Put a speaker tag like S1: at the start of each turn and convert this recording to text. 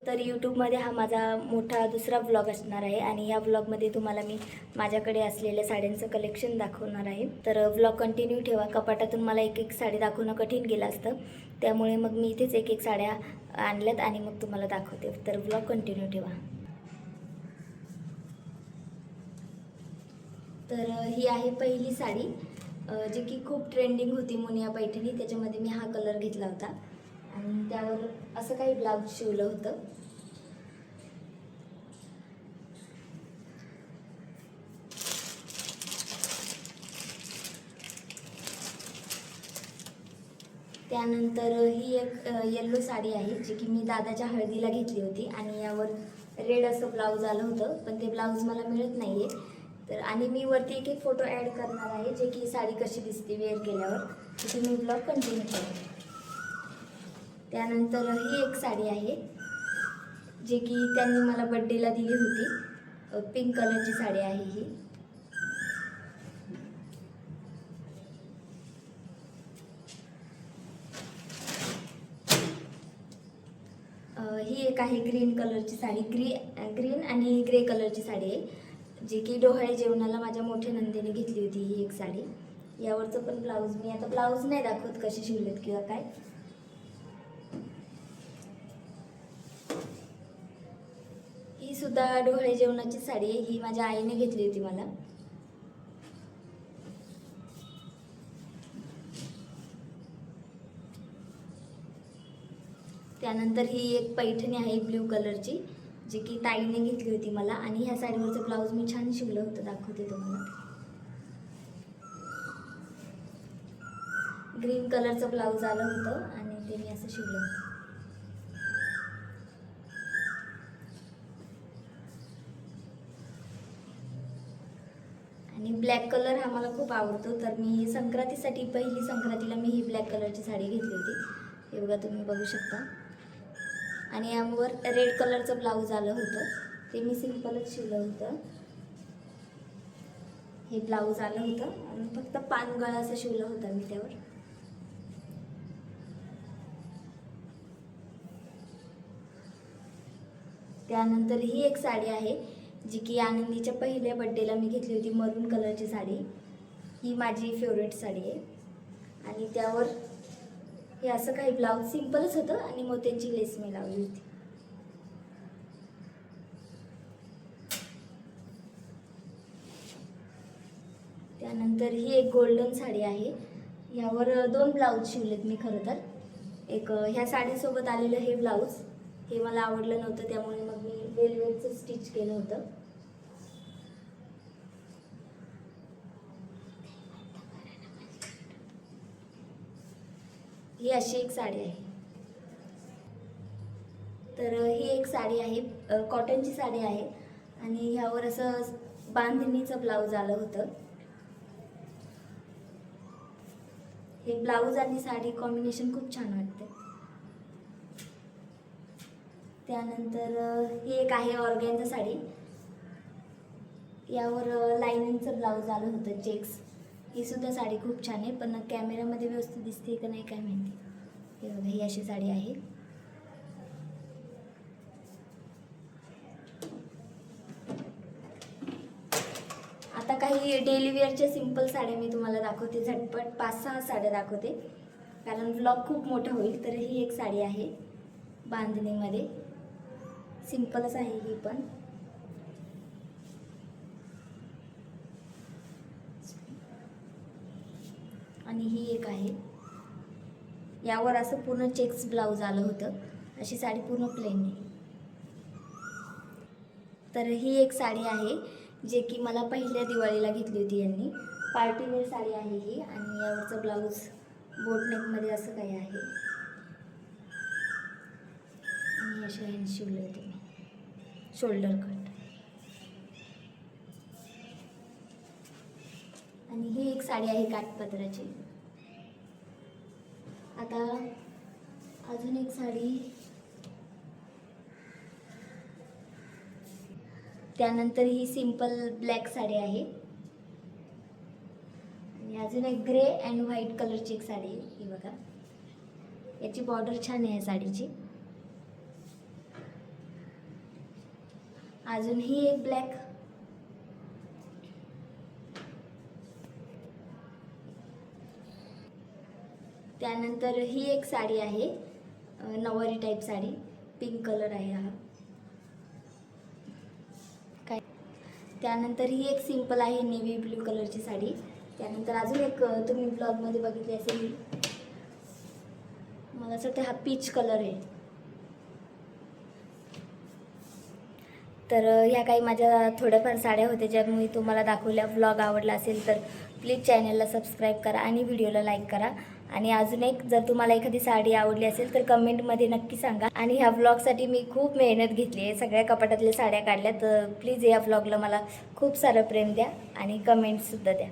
S1: तर यूट्यूबमध्ये हा माझा मोठा दुसरा व्लॉग असणार आहे आणि या व्लॉगमध्ये तुम्हाला मी माझ्याकडे असलेल्या साड्यांचं कलेक्शन दाखवणार आहे. तर व्लॉग कंटिन्यू ठेवा. कपाटातून मला एक एक साडी दाखवणं कठीण गेलं असतं, त्यामुळे मग मी इथेच एक एक साड्या आणल्यात आणि मग तुम्हाला दाखवते. तर व्लॉग कंटिन्यू ठेवा. तर ही आहे पहिली साडी, जी की खूप ट्रेंडिंग होती, मुनिया पैठणी. त्याच्यामध्ये मी हा कलर घेतला होता आणि त्यावर असं काही ब्लाऊज शिवलं होतं. त्यानंतर ही एक येल्लो साडी आहे, जी की मी दादाच्या हळदीला घेतली होती आणि यावर रेड असं ब्लाऊज आलं होतं, पण ते ब्लाऊज मला मिळत नाही आहे. तर आणि मी वरती एक एक फोटो ॲड करणार आहे, जे की साडी कशी दिसते वेअर केल्यावर. तर तुम्ही ब्लॉग कंटिन्यू करा. त्यानंतर ही एक साडी आहे, जे की त्यांनी मला बड्डेला दिली होती. पिंक कलरची साडी आहे ही. ही एक आहे ग्रीन कलरची साडी. ग्रीन आणि ग्रे कलरची साडी आहे, जी की डोहाळे जेवणाला माझ्या मोठ्या नंदेने घेतली होती ही एक साडी. यावरचं पण ब्लाऊज मी आता ब्लाऊज नाही दाखवत कसे शिवलेत किंवा काय. ही सुद्धा डोहाळे जेवणाची साडी आहे. ही माझ्या आईने घेतली होती मला. त्यानंतर ही एक पैठणी आहे ब्ल्यू कलरची, जी की ताईने घेतली होती मला आणि ह्या साडीवरचं ब्लाऊज मी छान शिवलं होतं, दाखवते तुम्हाला. ग्रीन कलरचं ब्लाऊज आलं होतं आणि ते मी असं शिवलं होतं. आणि ब्लॅक कलर हा मला खूप आवडतो, तर मी संक्रांतीसाठी पहिली संक्रांतीला मी ही ब्लॅक कलरची साडी घेतली होती. हे बघा, तुम्ही बघू शकता. आणि यावर रेड कलरचं ब्लाऊज आलं होतं, ते मी सिंपलच शिवलं होतं. हे ब्लाऊज आलं होतं आणि फक्त पानगळा असं शिवलं होतं मी त्यावर. त्यानंतर ही एक साडी आहे, जी की आनंदीच्या पहिल्या बड्डेला मी घेतली होती, मरून कलरची साडी. ही माझी फेवरेट साडी आहे आणि त्यावर हे असं काही ब्लाऊज सिंपलच होतं आणि मोत्यांची लेस मी लावली होती. त्यानंतर ही एक गोल्डन साडी आहे. यावर दोन ब्लाऊज शिवलेत मी खरं तर. एक ह्या साडीसोबत आलेलं हे ब्लाऊज, हे मला आवडलं नव्हतं, त्यामुळे मग मी वेलवेटचं स्टिच केलं होतं. ही अशी एक साडी आहे. तर ही एक साडी आहे, कॉटनची साडी आहे आणि ह्यावर असं बांधणीचं ब्लाऊज आलं होतं. हे ब्लाऊज आणि साडी कॉम्बिनेशन खूप छान वाटते. त्यानंतर ही एक आहे ऑर्गॅन्झा साडी. यावर लाईनिंगचं ब्लाऊज आलं होतं, चेक्स. ही सुद्धा साडी खूप छान आहे, पण कॅमेऱ्यामध्ये व्यवस्थित दिसते का नाही काय माहिती. हे बघा, ही अशी साडी आहे. आता काही डेली वेअरच्या सिंपल साड्या मी तुम्हाला दाखवते, झटपट 5-6 साड्या दाखवते, कारण ब्लॉग खूप मोठा होईल. तर ही एक साडी आहे बांधणीमध्ये, सिंपलच आहे ही पण. आणि ही एक आहे, यावर असं पूर्ण चेक्स ब्लाऊज आलं होतं. अशी साडी पूर्ण प्लेन आहे. तर ही एक साडी आहे, जे की मला पहिल्या दिवाळीला घेतली होती यांनी. पार्टीवेअर साडी आहे ही आणि यावरचं ब्लाऊज बोटनेकमध्ये असं काही आहे आणि अशा ह्यांनी शिवले होते मी, शोल्डर कट. आणि ही एक साडी आहे काठपदराची. आता अजून एक साडी. त्यानंतर ही सिंपल ब्लॅक साडी आहे आणि अजून एक ग्रे अँड व्हाईट कलरची एक साडी आहे. ही बघा, याची बॉर्डर छान आहे या साडीची. अजून ही एक ब्लॅक, त्यानंतर ही एक साडी आहे, नऊवारी टाईप साडी, पिंक कलर आहे हा काय. त्यानंतर ही एक सिंपल आहे नेव्ही ब्ल्यू कलरची साडी. त्यानंतर अजून एक तुम्ही ब्लॉगमध्ये बघितली असेल, मला असं वाटतं हा पीच कलर आहे. तर ह्या काही माझ्या थोड्याफार साड्या होत्या ज्या मी तुम्हाला दाखवल्या. व्लॉग आवडला असेल तर प्लीज चॅनलला सबस्क्राईब करा आणि व्हिडिओला लाईक करा. आणि अजून एक, जर तुम्हाला एखादी साडी आवडली असेल तर कमेंटमध्ये नक्की सांगा. आणि ह्या व्लॉगसाठी मी खूप मेहनत घेतली आहे, सगळ्या कपाटातल्या साड्या काढल्या. तर प्लीज या व्लॉगला मला खूप सारं प्रेम द्या आणि कमेंटसुद्धा द्या.